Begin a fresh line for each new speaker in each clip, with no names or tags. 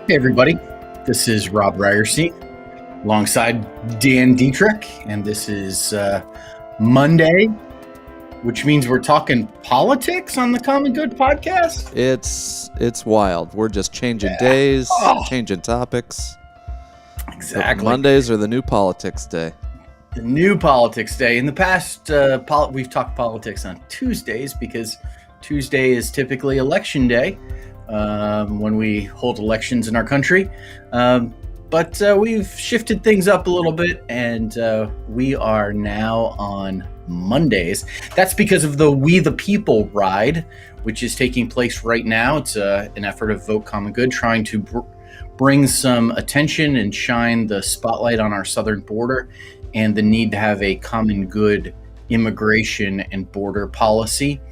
Hey everybody, this is Robb Ryerse alongside Dan Deitrich, and this is Monday, which means we're talking politics on the Common Good podcast.
It's wild. We're just changing days, changing topics.
Exactly.
But Mondays are the new politics day.
The new politics day. In the past, we've talked politics on Tuesdays because Tuesday is typically election day. When we hold elections in our country. But we've shifted things up a little bit, and we are now on Mondays. That's because of the We the People ride, which is taking place right now. It's an effort of Vote Common Good, trying to bring some attention and shine the spotlight on our southern border and the need to have a common good immigration and border policy.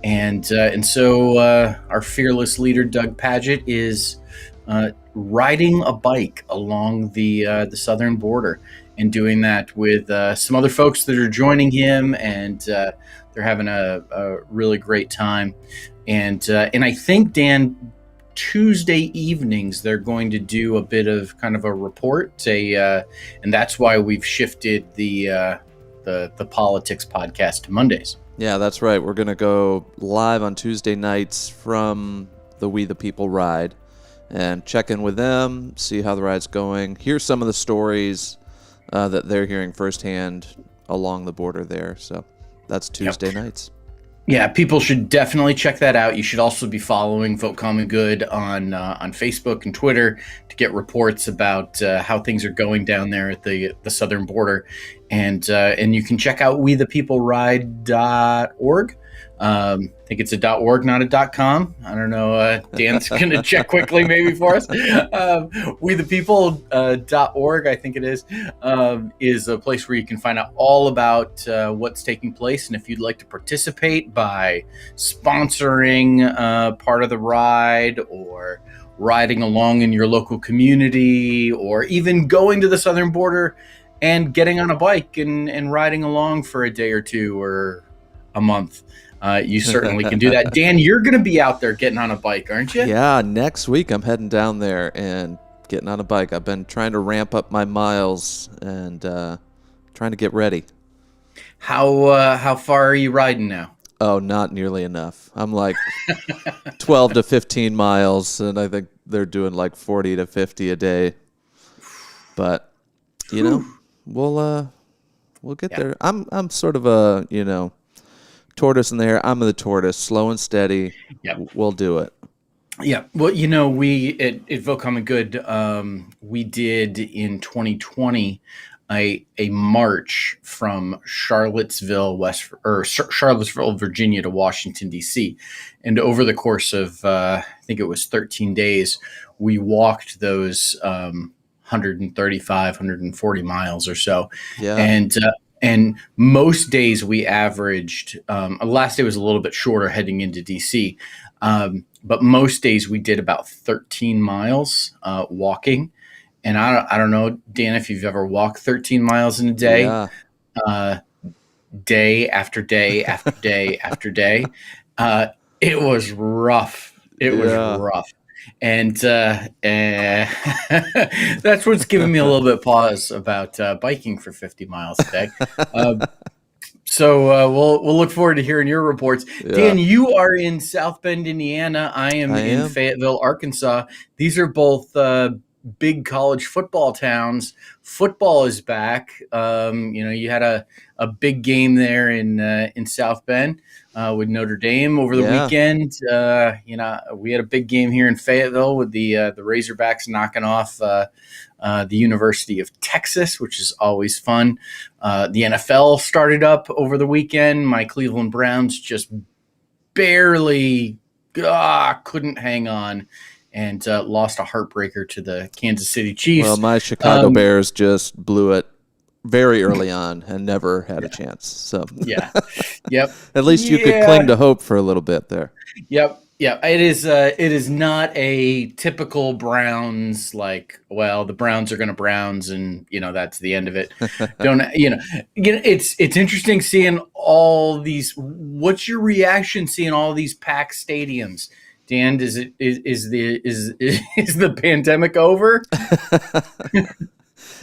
And so our fearless leader, Doug Padgett, is riding a bike along the southern border and doing that with some other folks that are joining him, and they're having a really great time. And I think, Dan, Tuesday evenings they're going to do a bit of kind of a report, and that's why we've shifted the politics podcast to Mondays.
Yeah, that's right. We're going to go live on Tuesday nights from the We the People ride and check in with them, see how the ride's going, hear some of the stories that they're hearing firsthand along the border there. So that's Tuesday nights.
Yeah, people should definitely check that out. You should also be following Vote Common Good on Facebook and Twitter to get reports about how things are going down there at the southern border. And you can check out wethepeopleride.org. I think it's a .org, not a .com. I don't know. Dan's going to check quickly maybe for us. wethepeople.org, I think it is a place where you can find out all about what's taking place. And if you'd like to participate by sponsoring part of the ride, or riding along in your local community, or even going to the southern border and getting on a bike and riding along for a day or two or a month, you certainly can do that. Dan, you're going to be out there getting on a bike, aren't you?
Yeah, next week I'm heading down there and getting on a bike. I've been trying to ramp up my miles and trying to get ready.
How far are you riding now?
Oh, not nearly enough. I'm like 12 to 15 miles, and I think they're doing like 40 to 50 a day. But, we'll get there. I'm sort of a, tortoise in there. I'm the tortoise, slow and steady.
Yep.
We'll do it.
Yeah. Well, we at Vote Common Good, we did in 2020 a march from Charlottesville, Virginia to Washington, D.C. And over the course of, I think it was 13 days, we walked those 135, 140 miles or so. Yeah. And most days we averaged, last day was a little bit shorter heading into DC, but most days we did about 13 miles walking. And I don't know, Dan, if you've ever walked 13 miles in a day, day after day after day after day. It was rough. It was rough. And that's what's giving me a little bit of pause about biking for 50 miles a day. So we'll look forward to hearing your reports. Yeah. Dan, you are in South Bend, Indiana. I am in Fayetteville, Arkansas. These are both big college football towns. Football is back. You had a big game there in South Bend with Notre Dame over the weekend. We had a big game here in Fayetteville with the Razorbacks knocking off the University of Texas, which is always fun. The NFL started up over the weekend. My Cleveland Browns just barely couldn't hang on and lost a heartbreaker to the Kansas City Chiefs.
Well, my Chicago Bears just blew it very early on and never had a chance. So
yep.
At least you could cling to hope for a little bit there.
Yep. Yeah, it is not a typical Browns, the Browns are going to Browns and that's the end of it. It's interesting seeing all these. What's your reaction seeing all these packed stadiums Dan, is the pandemic over?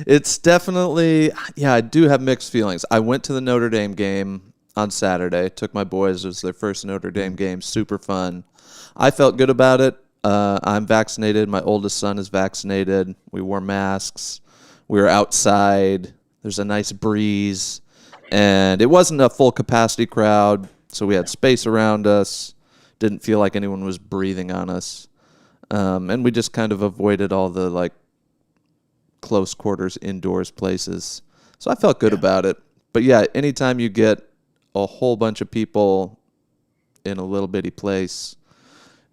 It's definitely, yeah, I do have mixed feelings. I went to the Notre Dame game on Saturday, took my boys. It was their first Notre Dame game, super fun. I felt good about it. I'm vaccinated. My oldest son is vaccinated. We wore masks. We were outside. There's a nice breeze. And it wasn't a full capacity crowd, so we had space around us. Didn't feel like anyone was breathing on us. And we just kind of avoided all the like close quarters indoors places. So I felt good about it. But yeah, anytime you get a whole bunch of people in a little bitty place,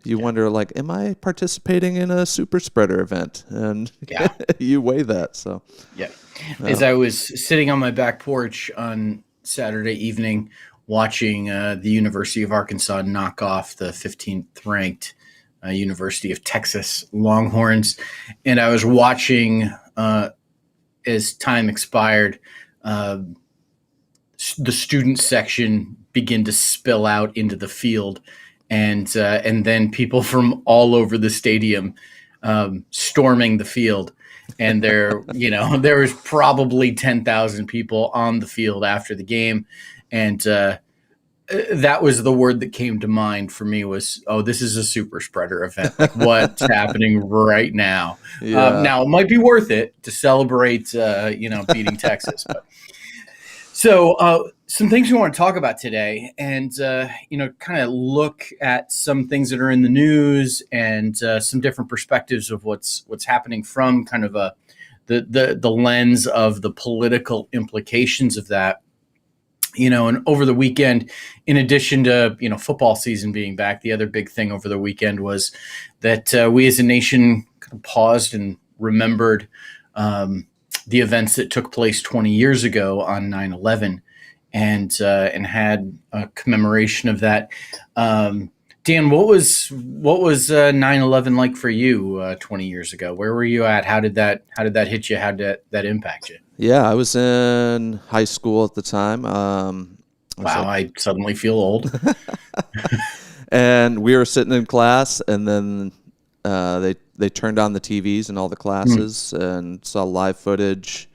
you wonder like, am I participating in a super spreader event? And you weigh that. So
As I was sitting on my back porch on Saturday evening watching the University of Arkansas knock off the 15th ranked University of Texas Longhorns, and I was watching as time expired, the student section begin to spill out into the field, and then people from all over the stadium storming the field. And there was probably 10,000 people on the field after the game, and that was the word that came to mind for me was, oh, this is a super spreader event. Like what's happening right now? Now it might be worth it to celebrate, beating Texas. But so some things we want to talk about today, and kind of look at some things that are in the news and some different perspectives of what's happening from kind of the lens of the political implications of that. And over the weekend, in addition to, football season being back, the other big thing over the weekend was that we as a nation kind of paused and remembered the events that took place 20 years ago on 9/11 and had a commemoration of that. Dan, what was 9/11 like for you 20 years ago? Where were you at? How did that hit you? How did that impact you?
Yeah, I was in high school at the time.
I suddenly feel old.
And we were sitting in class, and then they turned on the TVs in all the classes and saw live footage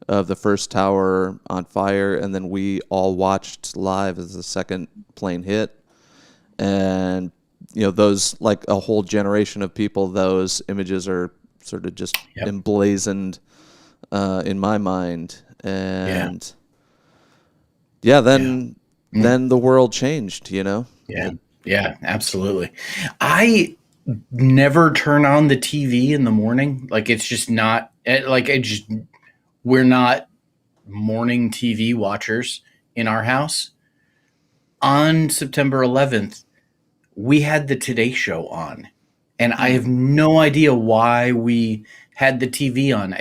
of the first tower on fire, and then we all watched live as the second plane hit. And those, like a whole generation of people, those images are sort of just emblazoned in my mind. And then the world changed,
Yeah, absolutely. I never turn on the TV in the morning. Like it's just not we're not morning TV watchers in our house. On September 11th, we had the Today Show on, and I have no idea why we had the TV on.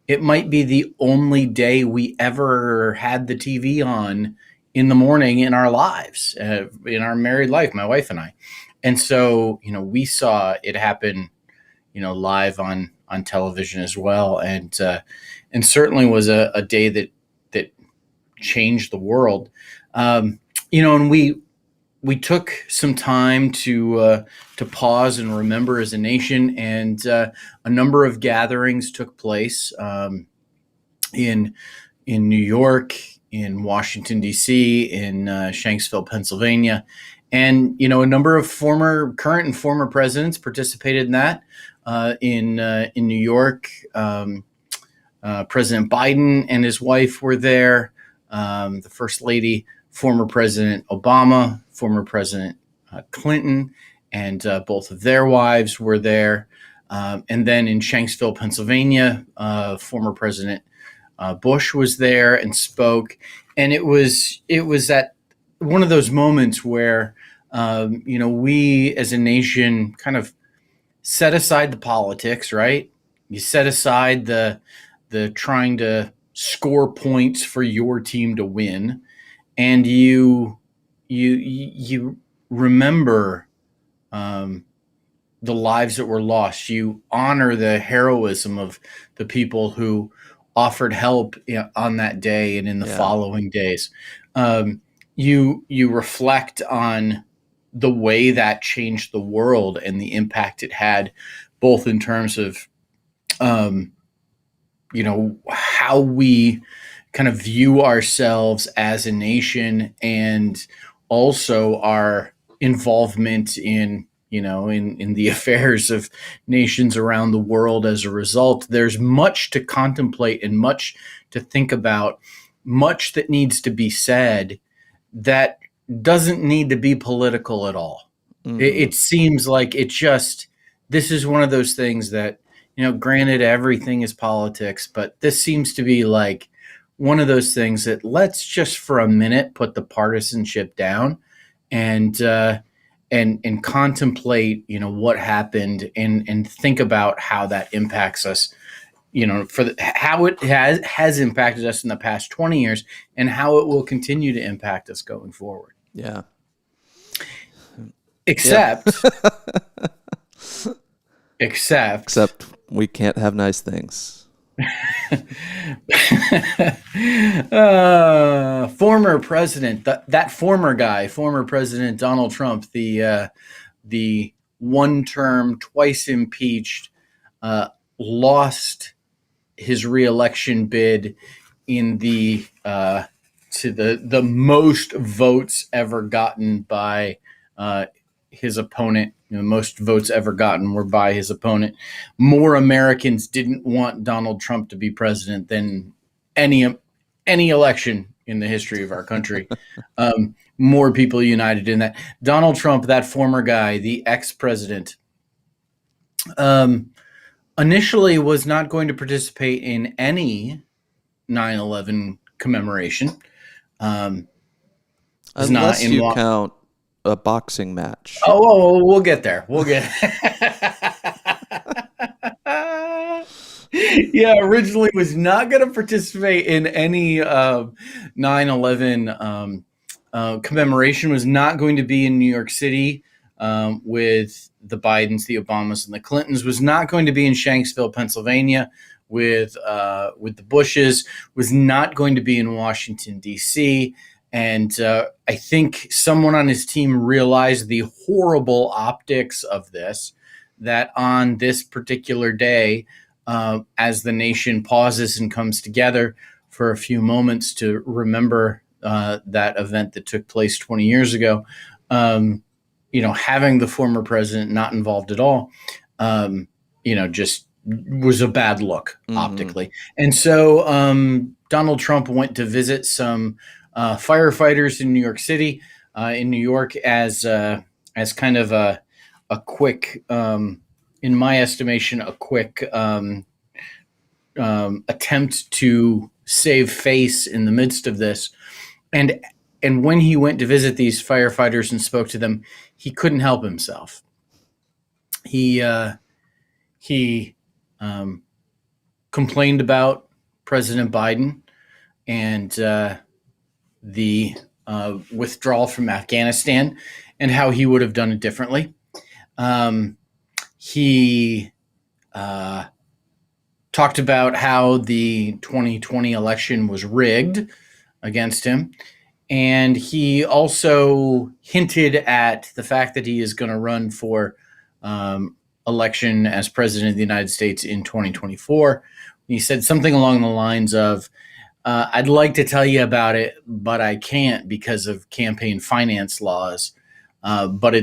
It might be the only day we ever had the TV on in the morning in our lives, in our married life, my wife and I. And so, we saw it happen, live on television as well. And certainly was a day that changed the world. And we took some time to pause and remember as a nation, and a number of gatherings took place in New York, in Washington D.C., in Shanksville, Pennsylvania, and a number of current and former presidents participated in that. In New York, President Biden and his wife were there. The First Lady, former President Obama, former President Clinton, and both of their wives were there. And then in Shanksville, Pennsylvania, former President Bush was there and spoke. And it was at one of those moments where we as a nation kind of set aside the politics, right? You set aside the trying to score points for your team to win, and you remember the lives that were lost. You honor the heroism of the people who offered help on that day and in the following days. You reflect on the way that changed the world and the impact it had, both in terms of, how we kind of view ourselves as a nation, and also our involvement in, in the affairs of nations around the world as a result. There's much to contemplate and much to think about, much that needs to be said that doesn't need to be political at all. It seems like this is one of those things that, granted, everything is politics, but this seems to be like one of those things that, let's just for a minute put the partisanship down and contemplate, what happened, and think about how that impacts us, how it has impacted us in the past 20 years and how it will continue to impact us going forward.
Yeah.
Except
we can't have nice things.
Former president, former President Donald Trump, the one-term, twice impeached, lost his reelection bid in the most votes ever gotten by his opponent. The most votes ever gotten were by his opponent. More Americans didn't want Donald Trump to be president than any election in the history of our country. More people united in that. Donald Trump, that former guy, the ex-president, initially was not going to participate in any 9/11 commemoration.
Unless you count a boxing match.
Oh, we'll get there. Yeah, originally was not going to participate in any 9/11 commemoration, was not going to be in New York City with the Bidens, the Obamas, and the Clintons, was not going to be in Shanksville, Pennsylvania with the Bushes, was not going to be in Washington, D.C., and I think someone on his team realized the horrible optics of this, that on this particular day, as the nation pauses and comes together for a few moments to remember that event that took place 20 years ago, having the former president not involved at all, just was a bad look optically. And so Donald Trump went to visit some firefighters in New York City, in New York, as kind of a quick, in my estimation, a quick attempt to save face in the midst of this. And when he went to visit these firefighters and spoke to them, he couldn't help himself. He complained about President Biden and the withdrawal from Afghanistan and how he would have done it differently. He talked about how the 2020 election was rigged against him. And he also hinted at the fact that he is going to run for election as president of the United States in 2024. He said something along the lines of, I'd like to tell you about it, but I can't because of campaign finance laws. But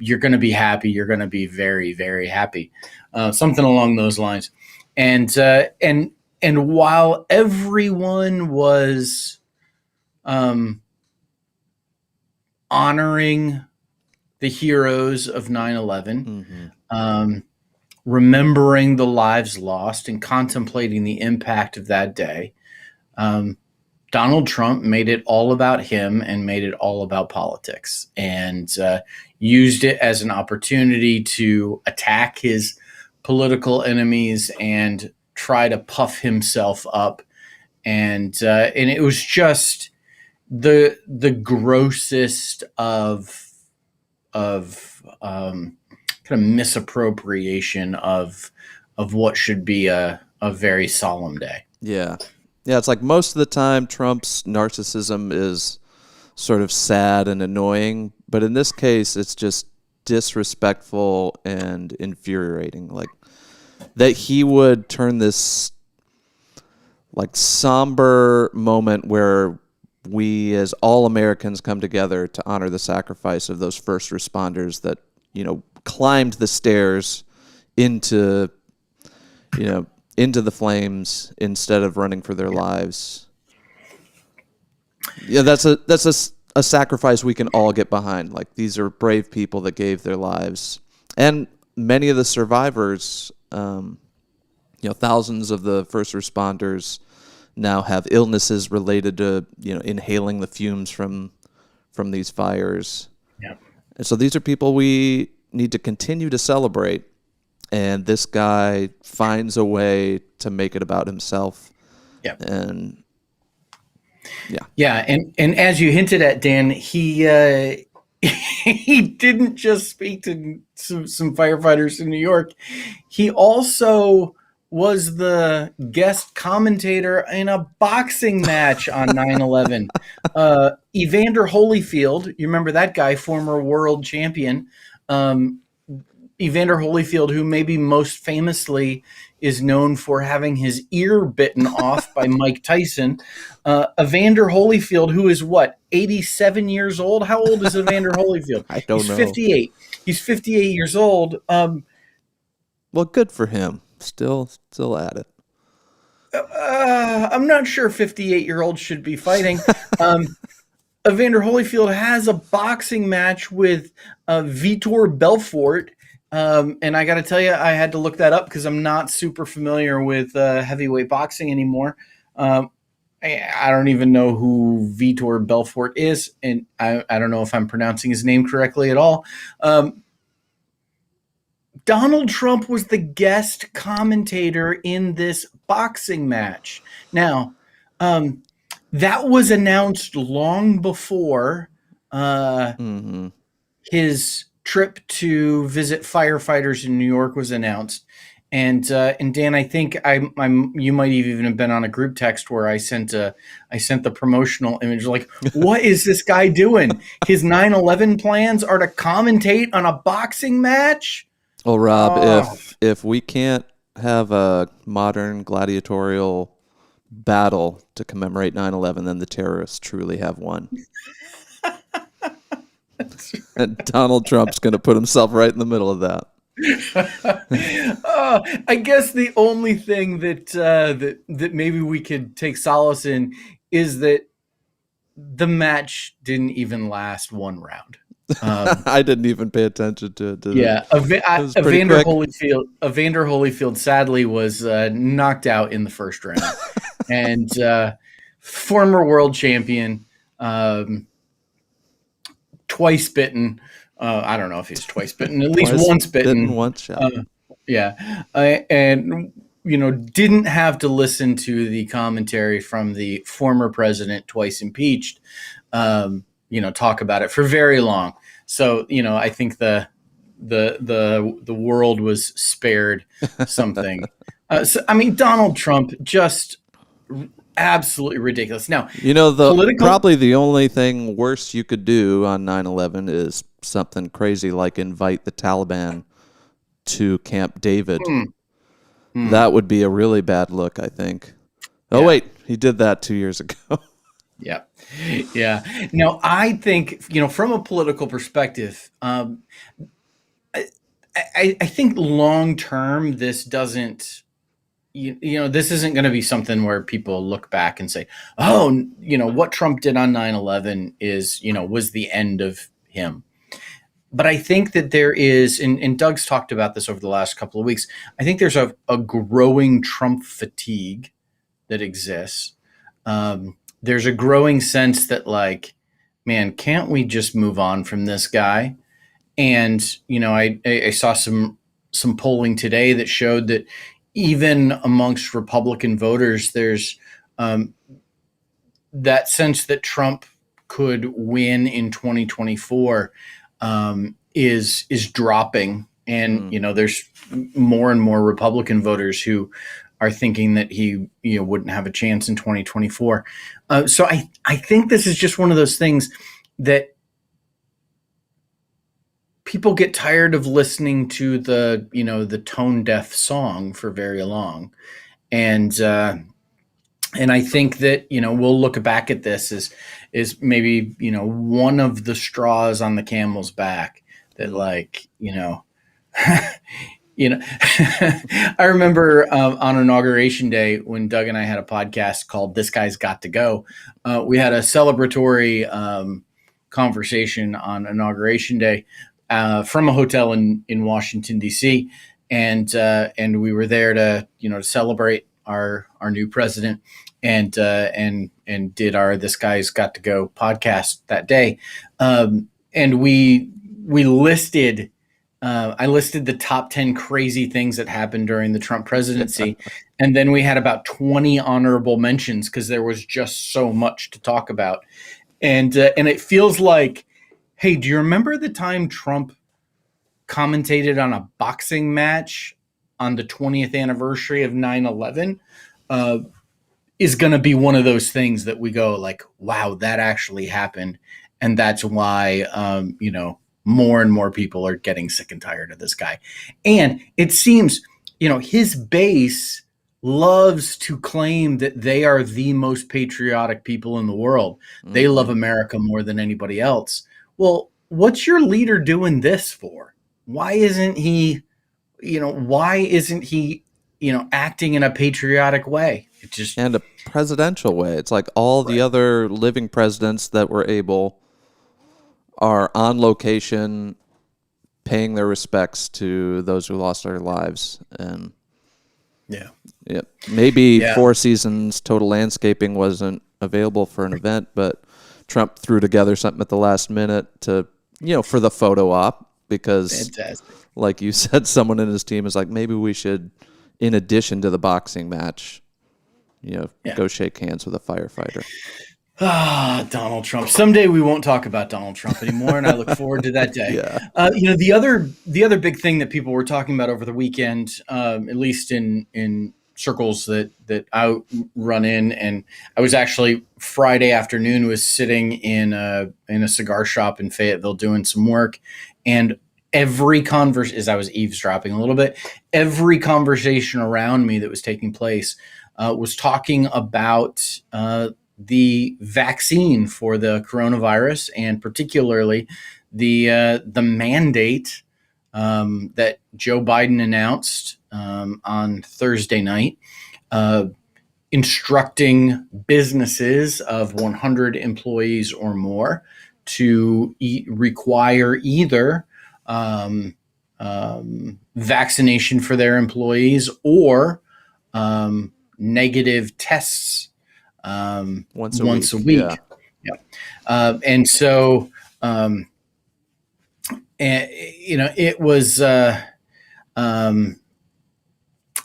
you're going to be happy. You're going to be very, very happy. Something along those lines. And while everyone was honoring the heroes of 9/11, remembering the lives lost and contemplating the impact of that day, Donald Trump made it all about him and made it all about politics, and used it as an opportunity to attack his political enemies and try to puff himself up. And it was just the grossest of kind of misappropriation of what should be a very solemn day.
Yeah. Yeah, it's like most of the time Trump's narcissism is sort of sad and annoying. But in this case, it's just disrespectful and infuriating. Like that he would turn this like somber moment where we as all Americans come together to honor the sacrifice of those first responders that, climbed the stairs into the flames instead of running for their lives. Yeah, that's a sacrifice we can all get behind. Like these are brave people that gave their lives, and many of the survivors, thousands of the first responders now have illnesses related to inhaling the fumes from these fires.
Yeah,
and so these are people we need to continue to celebrate. And this guy finds a way to make it about himself.
yeah,
And
yeah, and as you hinted at, Dan, he he didn't just speak to some firefighters in New York. He also was the guest commentator in a boxing match on 9/11. Evander Holyfield, you remember that guy, former world champion. Evander Holyfield, who maybe most famously is known for having his ear bitten off by Mike Tyson. Evander Holyfield, who is 87 years old? How old is Evander Holyfield?
I don't know.
58. He's 58 years old.
Well, good for him. Still at it.
I'm not sure 58-year-olds should be fighting. Evander Holyfield has a boxing match with Vitor Belfort. And I got to tell you, I had to look that up because I'm not super familiar with heavyweight boxing anymore. I don't even know who Vitor Belfort is, and I don't know if I'm pronouncing his name correctly at all. Donald Trump was the guest commentator in this boxing match. Now, that was announced long before his trip to visit firefighters in New York was announced. And Dan, I think you might even have been on a group text where I sent the promotional image. Like, what is this guy doing? His 9/11 plans are to commentate on a boxing match.
Well, Rob, if we can't have a modern gladiatorial battle to commemorate 9/11, then the terrorists truly have won. And Donald Trump's going to put himself right in the middle of that.
I guess the only thing that maybe we could take solace in is that the match didn't even last one round.
I didn't even pay attention to it.
Yeah, Evander Holyfield sadly was knocked out in the first round, and former world champion, twice bitten. I don't know if he's twice bitten, at least once bitten.
Once shot.
And didn't have to listen to the commentary from the former president, twice impeached. Talk about it for very long. So I think the world was spared something. Donald Trump just absolutely ridiculous. Now,
probably the only thing worse you could do on 9/11 is something crazy like invite the Taliban to Camp David. That would be a really bad look, I think. Oh, wait, he did that 2 years ago.
Yeah. Now, I think, from a political perspective, I think long term, this doesn't, this isn't going to be something where people look back and say, oh, what Trump did on 9/11 was the end of him. But I think that there is, and Doug's talked about this over the last couple of weeks, I think there's a growing Trump fatigue that exists. There's a growing sense that, like, man, can't we just move on from this guy? And, I saw some polling today that showed that even amongst Republican voters, there's that sense that Trump could win in 2024 is dropping. And, there's more and more Republican voters who are thinking that he wouldn't have a chance in 2024. So I think this is just one of those things. that people get tired of listening to the tone deaf song for very long. And I think that, we'll look back at this as maybe, one of the straws on the camel's back that, like, I remember on Inauguration Day when Doug and I had a podcast called This Guy's Got to Go. We had a celebratory conversation on Inauguration Day from a hotel in Washington, D.C. And we were there to celebrate our new president and did our This Guy's Got to Go podcast that day. And we listed. I listed the top 10 crazy things that happened during the Trump presidency. And then we had about 20 honorable mentions because there was just so much to talk about. And it feels like, hey, do you remember the time Trump commentated on a boxing match on the 20th anniversary of 9/11? Is going to be one of those things that we go like, wow, that actually happened. And that's why, more and more people are getting sick and tired of this guy. And it seems, his base loves to claim that they are the most patriotic people in the world. Mm-hmm. They love America more than anybody else. Well, what's your leader doing this for? Why isn't he acting in a patriotic way?
And a presidential way. It's like all the other living presidents that were able are on location paying their respects to those who lost their lives. And maybe 4 seasons total landscaping wasn't available for an event, but Trump threw together something at the last minute to, for the photo op, because fantastic. Like you said, someone in his team is like, maybe we should, in addition to the boxing match, go shake hands with a firefighter.
Donald Trump. Someday we won't talk about Donald Trump anymore, and I look forward to that day. The other big thing that people were talking about over the weekend, at least in circles that I run in, and I was actually Friday afternoon was sitting in a cigar shop in Fayetteville doing some work, and every conversation, as I was eavesdropping a little bit, every conversation around me that was taking place was talking about the vaccine for the coronavirus, and particularly the mandate that Joe Biden announced on Thursday night, instructing businesses of 100 employees or more to require either vaccination for their employees or negative tests once a week. And so, it was,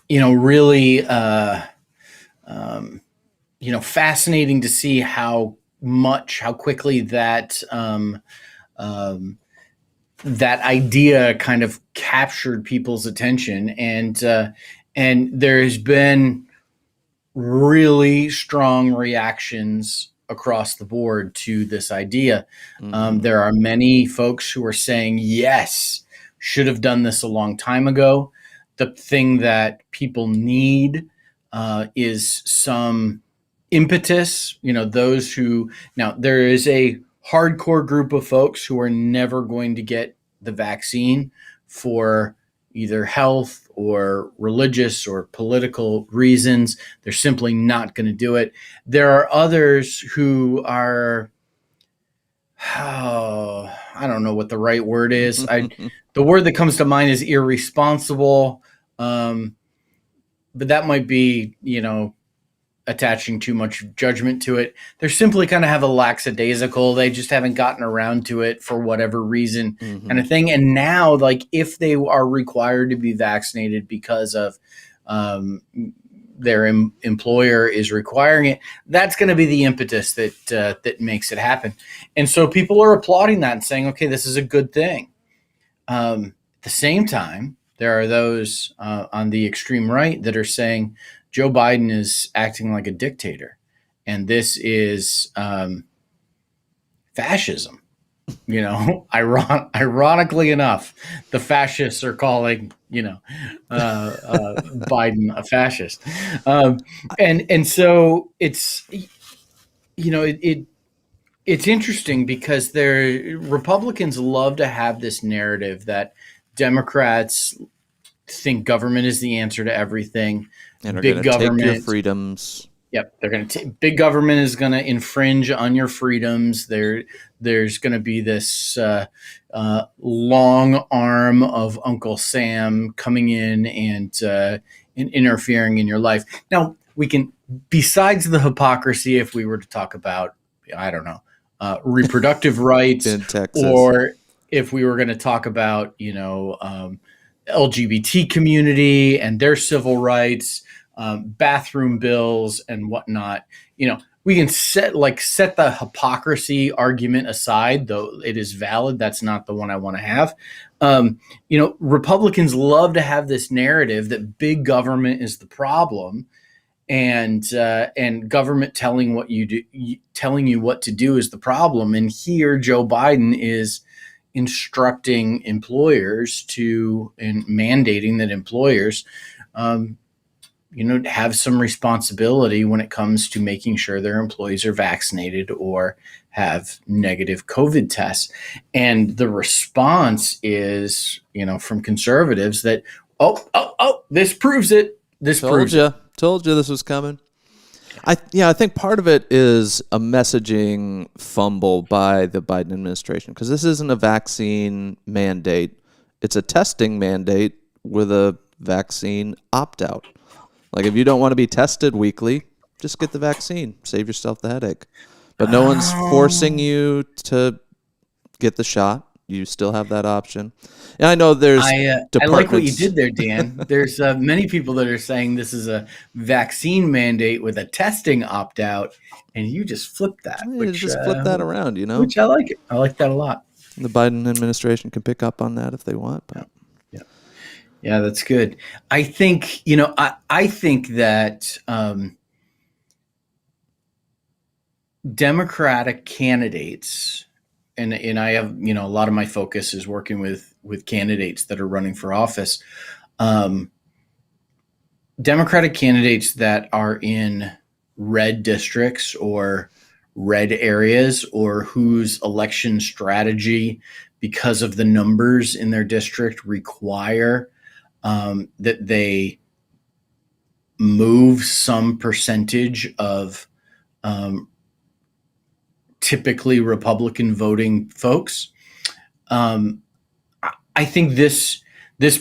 really, fascinating to see how quickly that, that idea kind of captured people's attention. And there has been really strong reactions across the board to this idea. Mm-hmm. There are many folks who are saying, yes, should have done this a long time ago. The thing that people need is some impetus. Those who, now there is a hardcore group of folks who are never going to get the vaccine for either health or religious or political reasons. They're simply not going to do it. There are others who are, I don't know what the right word is. The word that comes to mind is irresponsible. But that might be, attaching too much judgment to it. They're simply kind of have a lackadaisical. They just haven't gotten around to it for whatever reason, kind of thing. And now, like, if they are required to be vaccinated because of their employer is requiring it, that's going to be the impetus that makes it happen. And so people are applauding that and saying, okay, this is a good thing. At the same time, there are those on the extreme right that are saying Joe Biden is acting like a dictator, and this is fascism. Ironically enough, the fascists are calling, Biden a fascist. Um, and so it's interesting because Republicans love to have this narrative that Democrats think government is the answer to everything.
And are going
Big
to take your
government.
freedoms.
Yep, they're going to big government is going to infringe on your freedoms. There's going to be this long arm of Uncle Sam coming in and interfering in your life. Now we can, besides the hypocrisy, if we were to talk about, I don't know, reproductive rights,
In Texas.
or if we were going to talk about LGBT community and their civil rights, bathroom bills and whatnot. We can set the hypocrisy argument aside, though it is valid. That's not the one I want to have. Republicans love to have this narrative that big government is the problem, and government telling you what to do is the problem. And here, Joe Biden is instructing employers and mandating that employers have some responsibility when it comes to making sure their employees are vaccinated or have negative COVID tests. And the response is, from conservatives that, this proves it.
Told you this was coming. I think part of it is a messaging fumble by the Biden administration, because this isn't a vaccine mandate. It's a testing mandate with a vaccine opt-out. Like, if you don't want to be tested weekly, just get the vaccine. Save yourself the headache. But no one's forcing you to get the shot. You still have that option. And I know there's
I like what you did there, Dan. There's many people that are saying this is a vaccine mandate with a testing opt-out, and you just flipped that.
Flip that around,
Which I like it. I like that a lot.
The Biden administration can pick up on that if they want. But.
Yeah, that's good. I think, I think that Democratic candidates, and I have, a lot of my focus is working with candidates that are running for office. Democratic candidates that are in red districts or red areas, or whose election strategy, because of the numbers in their district, require that they move some percentage of typically Republican voting folks. I think this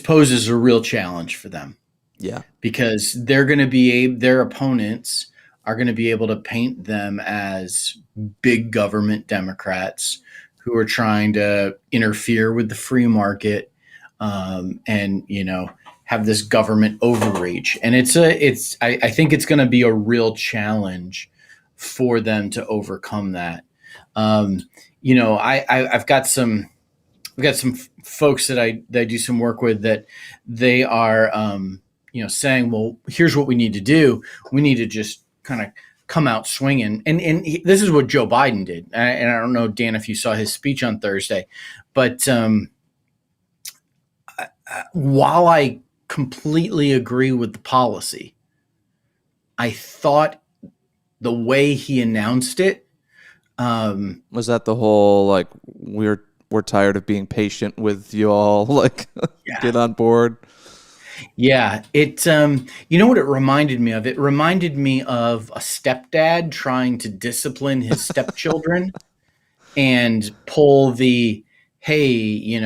poses a real challenge for them.
Yeah,
because their opponents are going to be able to paint them as big government Democrats who are trying to interfere with the free market, and have this government overreach. And I think it's going to be a real challenge for them to overcome that. I've got some folks that I do some work with that they are saying, well, here's what we need to do. We need to just kind of come out swinging. And this is what Joe Biden did. And I don't know, Dan, if you saw his speech on Thursday, but while I completely agree with the policy, I thought the way he announced it,
was that the whole, like, we're tired of being patient with you all, like, get on board?
Yeah, it what it reminded me of? It reminded me of a stepdad trying to discipline his stepchildren and pull the, hey,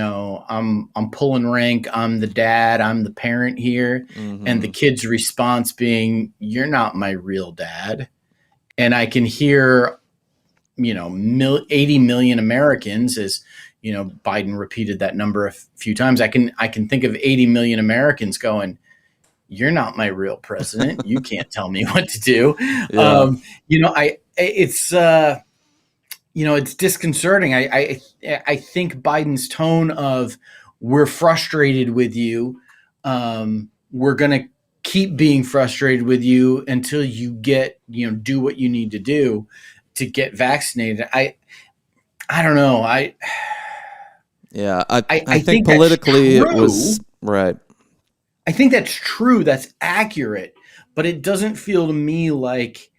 I'm pulling rank, I'm the dad, I'm the parent here, and the kid's response being, you're not my real dad. And I can hear 80 million Americans, as Biden repeated that number a few times. I can think of 80 million Americans going, you're not my real president. You can't tell me what to do.
Yeah.
It's disconcerting. I think Biden's tone of, we're frustrated with you. We're going to keep being frustrated with you until you get, do what you need to do to get vaccinated. I don't know.
Yeah,
I
I think
think that's
politically it
true.
was right.
I think that's true. That's accurate. But it doesn't feel to me like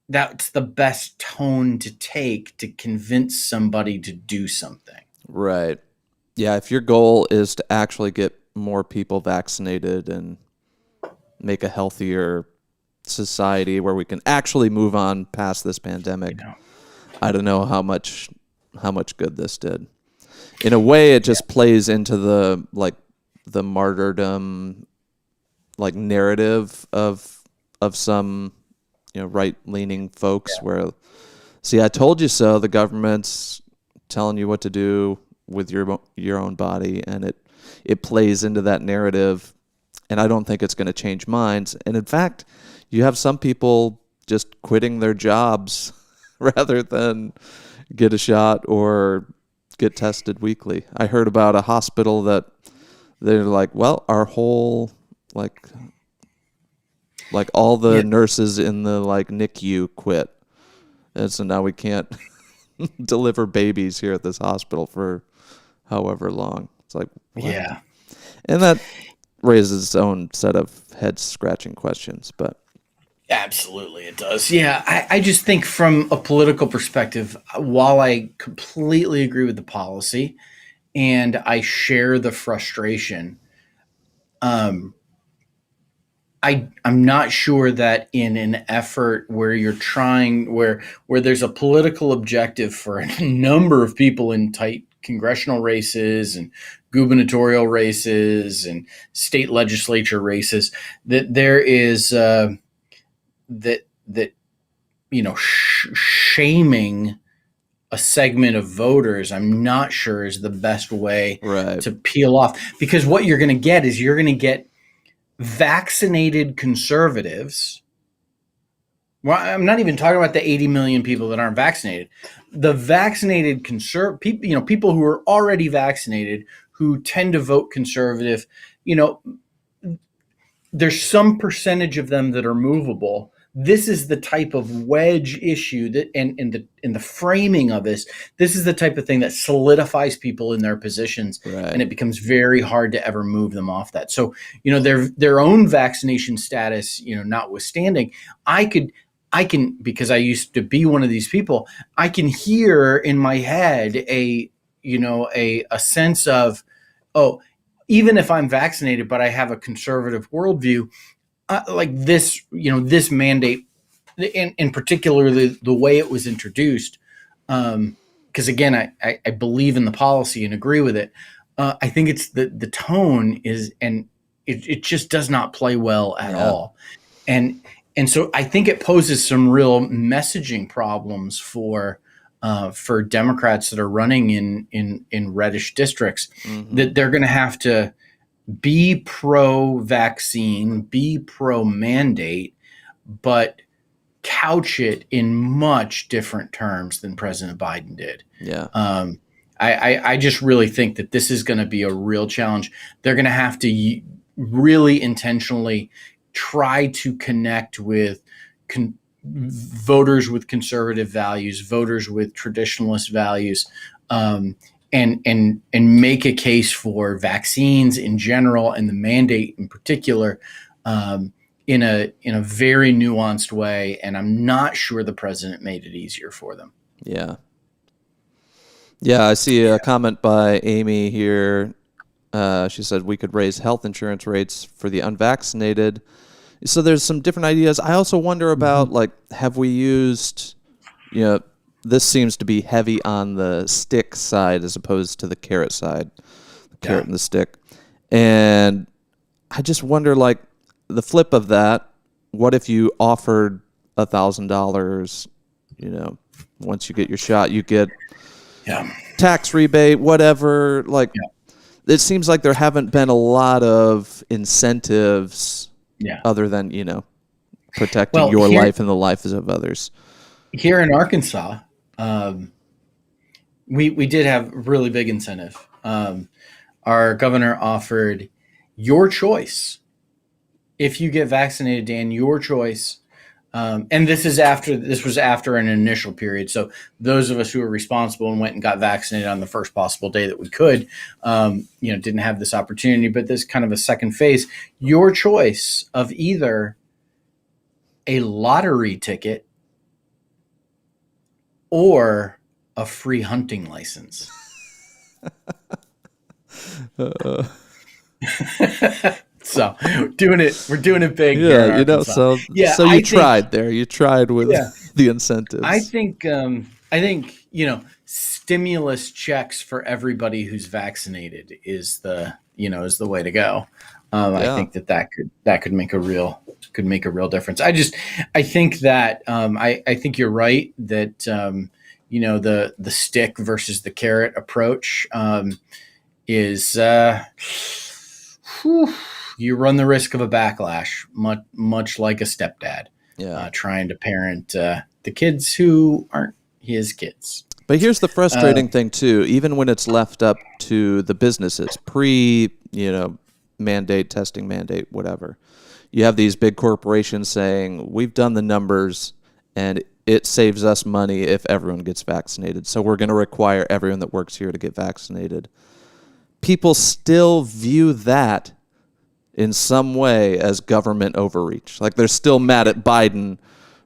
that's the best tone to take to convince somebody to do something.
Right. Yeah, if your goal is to actually get more people vaccinated and make a healthier society where we can actually move on past this
You
pandemic,
know.
I don't know how much good this did. In a way, it just plays into the martyrdom narrative of some right leaning folks where, see, I told you so. The government's telling you what to do with your own body, and it plays into that narrative. And I don't think it's going to change minds. And in fact, you have some people just quitting their jobs rather than get a shot or get tested weekly. I heard about a hospital that they're like, well, our whole like all the
Yeah,
nurses in the NICU quit, and so now we can't deliver babies here at this hospital for however long. It's like, what?
yeah,
And that raises its own set of head scratching questions. But
absolutely it does. Yeah, I just think from a political perspective, while I completely agree with the policy and I share the frustration, um, I'm not sure that in an effort where you're trying where there's a political objective for a number of people in tight congressional races and gubernatorial races and state legislature races, that there is that shaming a segment of voters, I'm not sure is the best way
right,
to peel off, because what you're going to get is you're going to get vaccinated conservatives. Well, I'm not even talking about the 80 million people that aren't vaccinated. The vaccinated people, people who are already vaccinated who tend to vote conservative, you know, there's some percentage of them that are movable. This is the type of wedge issue that, and in the framing of this is the type of thing that solidifies people in their positions, and
right.
it becomes very hard to ever move them off that. So, their own vaccination status, notwithstanding, I can, because I used to be one of these people, I can hear in my head a sense of, oh, even if I'm vaccinated, but I have a conservative worldview, like this mandate, in particular, the way it was introduced, because again, I believe in the policy and agree with it. I think it's the tone is, and it just does not play well at
Yeah,
all, and and so I think it poses some real messaging problems for Democrats that are running in reddish districts,
hmm,
that they're going to have to be pro vaccine, be pro mandate, but couch it in much different terms than President Biden did.
yeah,
Um, I just really think that this is going to be a real challenge. They're going to have to really intentionally try to connect with voters with conservative values, voters with traditionalist values, um, and make a case for vaccines in general and the mandate in particular, in a very nuanced way. And I'm not sure the president made it easier for them.
yeah. Yeah, I see a comment by Amy here. She said we could raise health insurance rates for the unvaccinated. So there's some different ideas. I also wonder about, have we used, this seems to be heavy on the stick side as opposed to the carrot side, the carrot
Yeah.
and the stick. And I just wonder, the flip of that, what if you offered $1,000, once you get your shot, you get
Yeah.
tax rebate, whatever.
Yeah.
It seems like there haven't been a lot of incentives
Yeah.
other than, protecting
Well,
your life and the lives of others.
here in Arkansas, um, we did have really big incentive. Our governor offered your choice. If you get vaccinated, Dan, your choice. And this was after an initial period. So those of us who were responsible and went and got vaccinated on the first possible day that we could, didn't have this opportunity. But this kind of a second phase. Your choice of either a lottery ticket or a free hunting license. So we're doing it big.
Yeah,
Here in Arkansas.
so you tried there. You tried with the incentives.
I think stimulus checks for everybody who's vaccinated is the way to go. I think that could make a real difference. I think that I think you're right that the stick versus the carrot approach is you run the risk of a backlash, much like a stepdad trying to parent the kids who aren't his kids.
But here's the frustrating thing too. Even when it's left up to the businesses, mandate, testing mandate, whatever, you have these big corporations saying, we've done the numbers and it saves us money if everyone gets vaccinated. So we're going to require everyone that works here to get vaccinated. People still view that in some way as government overreach. Like they're still mad at Biden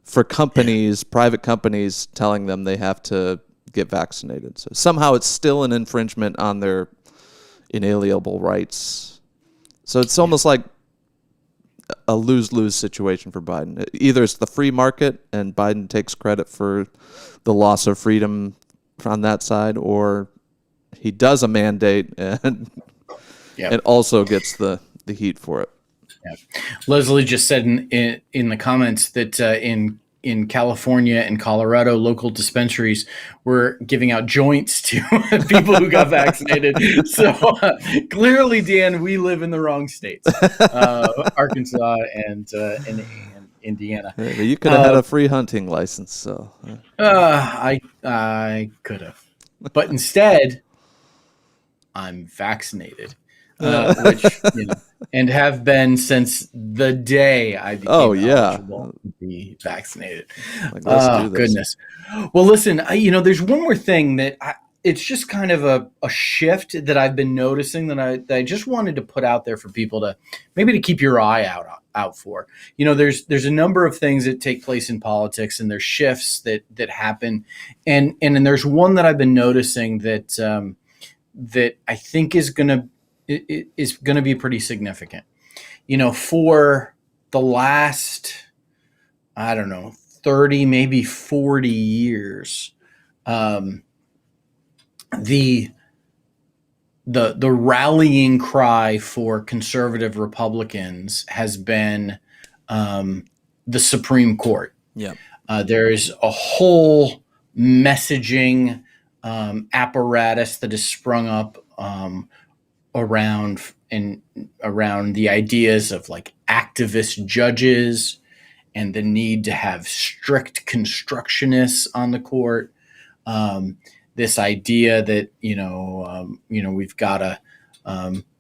for private companies telling them they have to get vaccinated. So somehow it's still an infringement on their inalienable rights. So it's almost like a lose-lose situation for Biden. Either it's the free market and Biden takes credit for the loss of freedom on that side, or he does a mandate and also gets the heat for it.
Yeah. Leslie just said in the comments that in California and Colorado, local dispensaries were giving out joints to people who got vaccinated. So clearly, Dan, we live in the wrong states, Arkansas and Indiana.
You could have had a free hunting license. So
I could have, but instead, I'm vaccinated. Which and have been since the day I became eligible to be vaccinated.
Let's do this.
Goodness. Well, listen, there's one more thing that it's just kind of a shift that I've been noticing that I just wanted to put out there for people to maybe to keep your eye out for. There's a number of things that take place in politics, and there's shifts that happen, and there's one that I've been noticing that that I think is going to be pretty significant. For the last, 30, maybe 40 years, the rallying cry for conservative Republicans has been the Supreme Court.
Yeah.
There's a whole messaging apparatus that has sprung up around the ideas of like activist judges and the need to have strict constructionists on the court. This idea that we've got to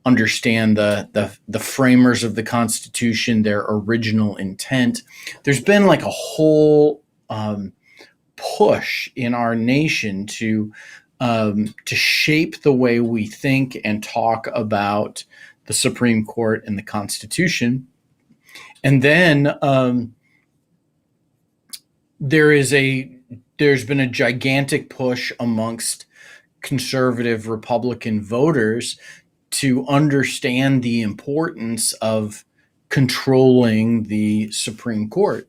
understand the framers of the Constitution, their original intent. There's been like a whole push in our nation to shape the way we think and talk about the Supreme Court and the Constitution. And then there's been a gigantic push amongst conservative Republican voters to understand the importance of controlling the Supreme Court.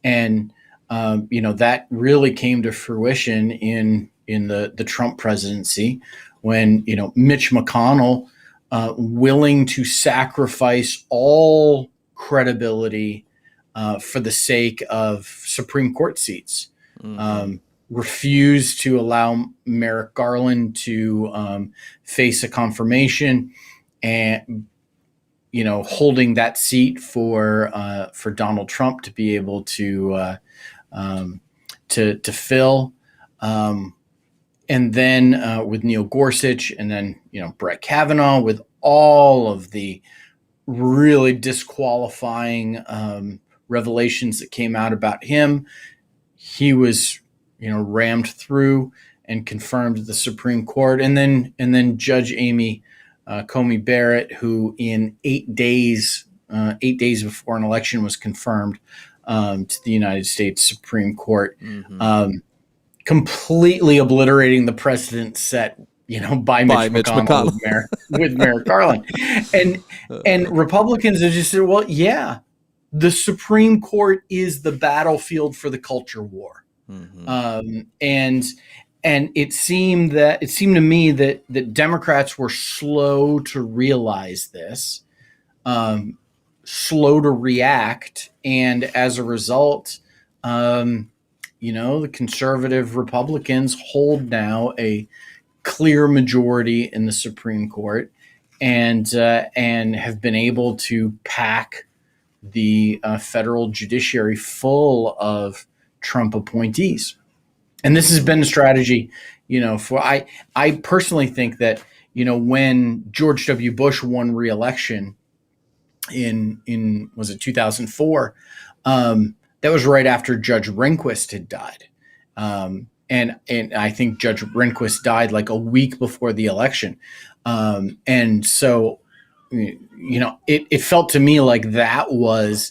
And that really came to fruition in the Trump presidency when, Mitch McConnell, willing to sacrifice all credibility for the sake of Supreme Court seats, refused to allow Merrick Garland to face a confirmation, and holding that seat for Donald Trump to be able to fill. And then with Neil Gorsuch, and then Brett Kavanaugh, with all of the really disqualifying revelations that came out about him. He was, rammed through and confirmed at the Supreme Court. And then Judge Amy Comey Barrett, who in 8 days before an election was confirmed to the United States Supreme Court, completely obliterating the precedent set, by Mitch McConnell with Merrick Garland. And Republicans have just said, well, yeah, the Supreme Court is the battlefield for the culture war. And it seemed to me that Democrats were slow to realize this, slow to react, and as a result, the conservative Republicans hold now a clear majority in the Supreme Court, and have been able to pack the federal judiciary full of Trump appointees. And this has been a strategy, I personally think that, when George W. Bush won re-election in was it 2004, that was right after Judge Rehnquist had died. And I think Judge Rehnquist died like a week before the election. And so, it felt to me like that was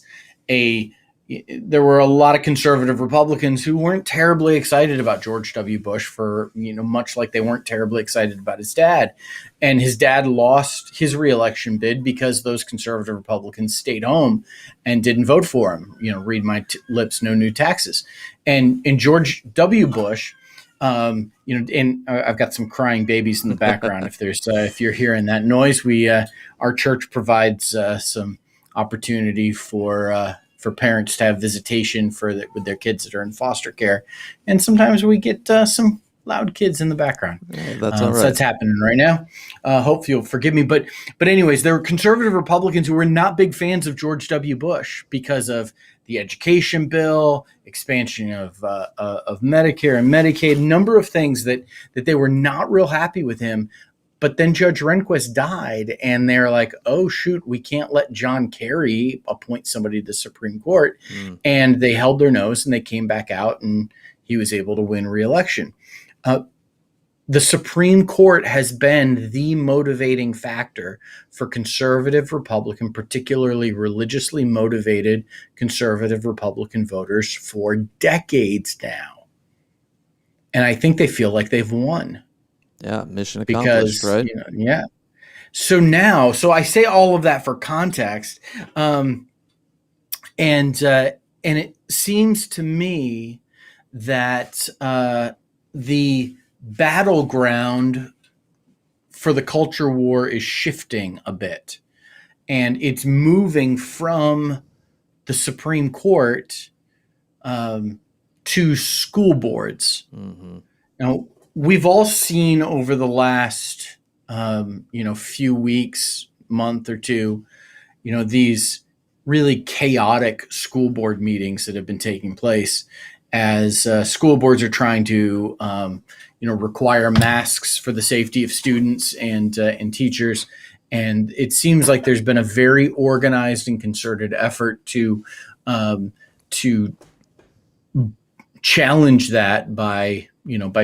there were a lot of conservative Republicans who weren't terribly excited about George W. Bush for, much like they weren't terribly excited about his dad. And his dad lost his reelection bid because those conservative Republicans stayed home and didn't vote for him. Read my lips, no new taxes. And George W. Bush, and I've got some crying babies in the background. If you're hearing that noise, our church provides some opportunity for parents to have visitation with their kids that are in foster care, and sometimes we get some loud kids in the background.
Yeah, that's all right.
So that's happening right now. Hope you'll forgive me, but anyways, there were conservative Republicans who were not big fans of George W. Bush because of the education bill, expansion of Medicare and Medicaid, a number of things that they were not real happy with him. But then Judge Rehnquist died, and they're like, oh, shoot, we can't let John Kerry appoint somebody to the Supreme Court. And they held their nose, and they came back out, and he was able to win re-election. The Supreme Court has been the motivating factor for conservative Republican, particularly religiously motivated conservative Republican voters for decades now. And I think they feel like they've won.
Yeah, mission accomplished, right?
So I say all of that for context, and it seems to me that the battleground for the culture war is shifting a bit, and it's moving from the Supreme Court to school boards. Now, we've all seen over the last, few weeks, month or two, these really chaotic school board meetings that have been taking place as school boards are trying to, require masks for the safety of students and teachers. And it seems like there's been a very organized and concerted effort to challenge that by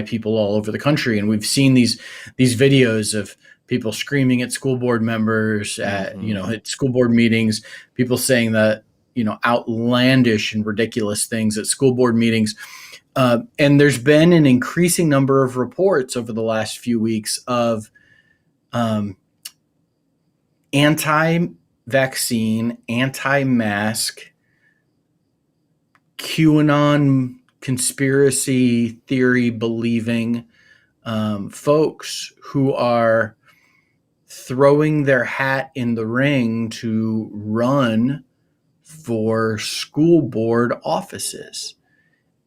people all over the country. And we've seen these videos of people screaming at school board members at school board meetings, people saying that, outlandish and ridiculous things at school board meetings. And there's been an increasing number of reports over the last few weeks of anti-vaccine, anti-mask, QAnon conspiracy theory believing folks who are throwing their hat in the ring to run for school board offices.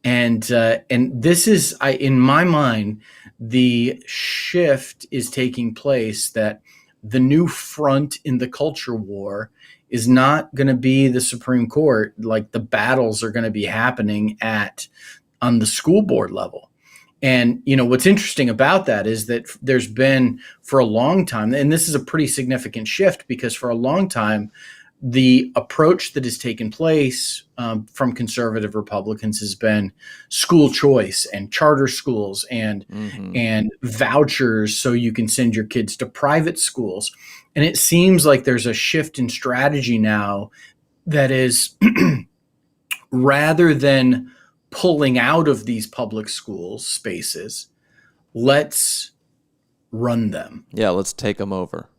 And this is, in my mind, the shift is taking place that the new front in the culture war is not going to be the Supreme Court. Like, the battles are going to be happening on the school board level. And, what's interesting about that is that there's been for a long time, and this is a pretty significant shift because for a long time, the approach that has taken place from conservative Republicans has been school choice and charter schools and vouchers so you can send your kids to private schools. And it seems like there's a shift in strategy now that is rather than pulling out of these public school spaces, let's run them.
Yeah, let's take them over.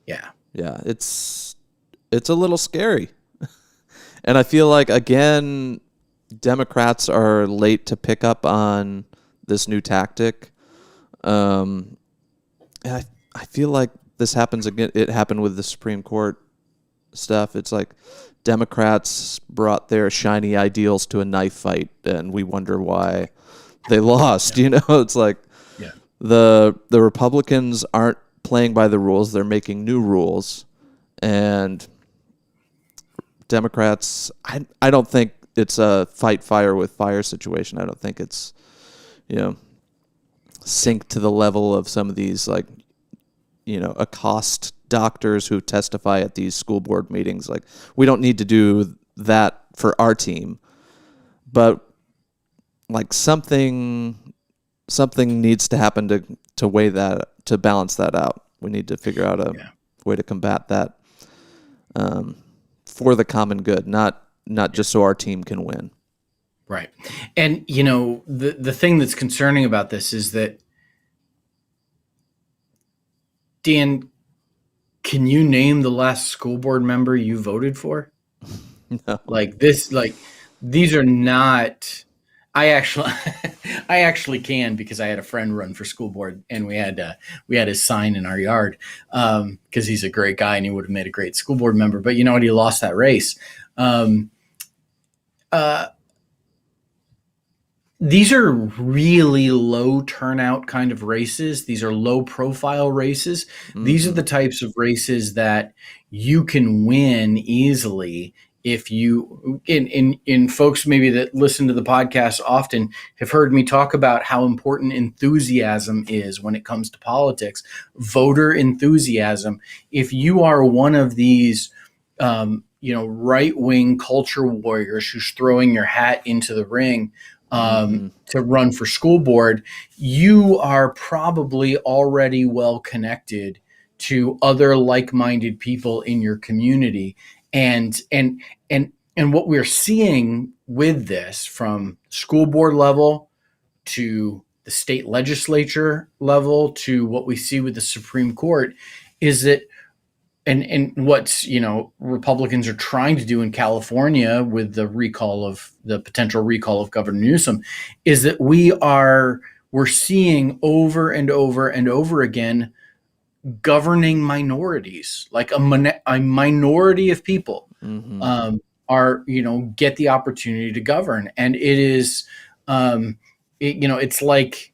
Yeah.
Yeah, it's a little scary. And I feel like, again, Democrats are late to pick up on this new tactic. And I feel like this happens again. It happened with the Supreme Court stuff. It's like Democrats brought their shiny ideals to a knife fight, and we wonder why they lost. You know, it's like the Republicans aren't playing by the rules. They're making new rules. And Democrats, I don't think it's a fight fire with fire situation. I don't think it's, sink to the level of some of these, like, accost doctors who testify at these school board meetings. Like, we don't need to do that for our team. But, like, something needs to happen to weigh that, to balance that out. We need to figure out a way to combat that for the common good, not just so our team can win.
Right. And, the thing that's concerning about this is that, Dan, can you name the last school board member you voted for?
No.
These are not. I actually can, because I had a friend run for school board, and we had his sign in our yard because he's a great guy and he would have made a great school board member. But you know what? He lost that race. These are really low turnout kind of races. These are low profile races. Mm-hmm. These are the types of races that you can win easily if you, in folks maybe that listen to the podcast often have heard me talk about how important enthusiasm is when it comes to politics, voter enthusiasm. If you are one of these, right-wing culture warriors who's throwing your hat into the ring, to run for school board, you are probably already well connected to other like-minded people in your community. And what we're seeing with this, from school board level to the state legislature level to what we see with the Supreme Court, is that and what's Republicans are trying to do in California with the potential recall of Governor Newsom, is that we're seeing over and over and over again governing minorities, like a minority of people are get the opportunity to govern, and it is it's like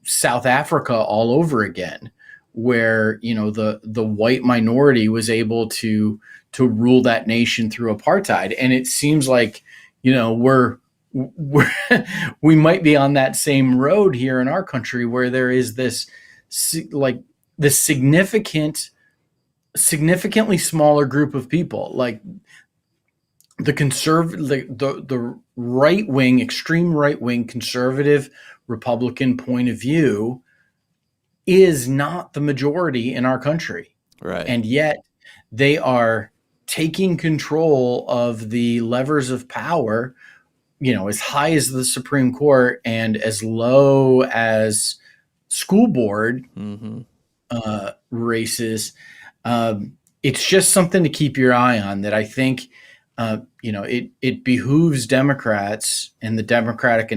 South Africa all over again, where the white minority was able to rule that nation through apartheid. And it seems like we might be on that same road here in our country, where there is this significantly smaller group of people, like the right wing, extreme right wing conservative Republican point of view is not the majority in our country.
Right.
And yet they are taking control of the levers of power, as high as the Supreme Court and as low as school board races. It's just something to keep your eye on, that I think, it behooves Democrats and the Democratic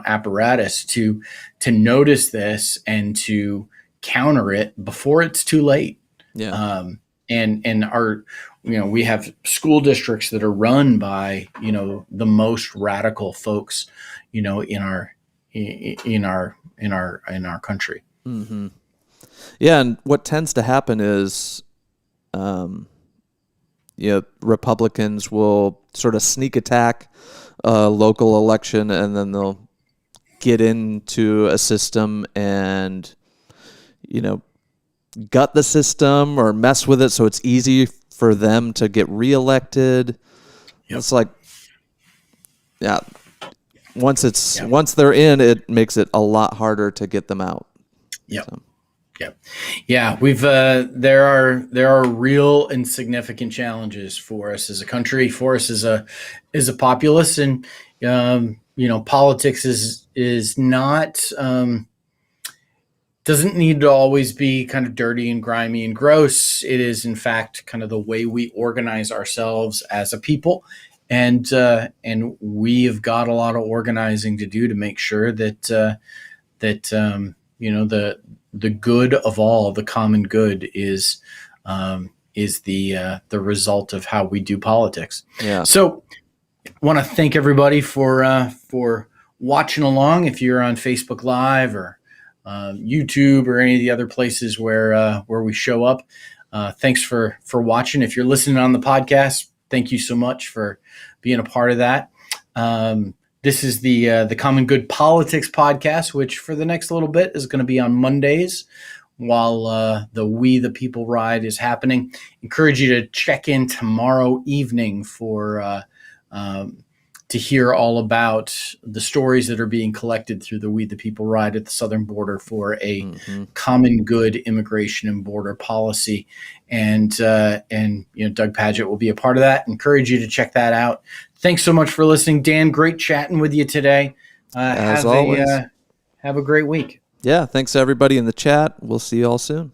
apparatus to notice this and to counter it before it's too late.
Yeah.
And our, we have school districts that are run by, the most radical folks, in our country.
Mm-hmm. Yeah. And what tends to happen is, Republicans will sort of sneak attack a local election, and then they'll get into a system and, gut the system or mess with it so it's easy for them to get reelected. Yep. It's like, yeah, once they're in, it makes it a lot harder to get them out.
Yep. So. Yeah. We've there are real and significant challenges for us as a country, for us as a populace, and politics is not doesn't need to always be kind of dirty and grimy and gross. It is, in fact, kind of the way we organize ourselves as a people, and we have got a lot of organizing to do to make sure that the good of all, the common good, is the result of how we do politics.
Yeah.
So, want to thank everybody for watching along. If you're on Facebook Live or YouTube or any of the other places where we show up, thanks for watching. If you're listening on the podcast, thank you so much for being a part of that. This is the Common Good Politics podcast, which for the next little bit is going to be on Mondays while the We the People ride is happening. Encourage you to check in tomorrow evening for to hear all about the stories that are being collected through the We the People ride at the southern border for a common good immigration and border policy. And Doug Padgett will be a part of that. Encourage you to check that out. Thanks so much for listening, Dan. Great chatting with you today.
As always.
Have a great week.
Yeah, thanks to everybody in the chat. We'll see you all soon.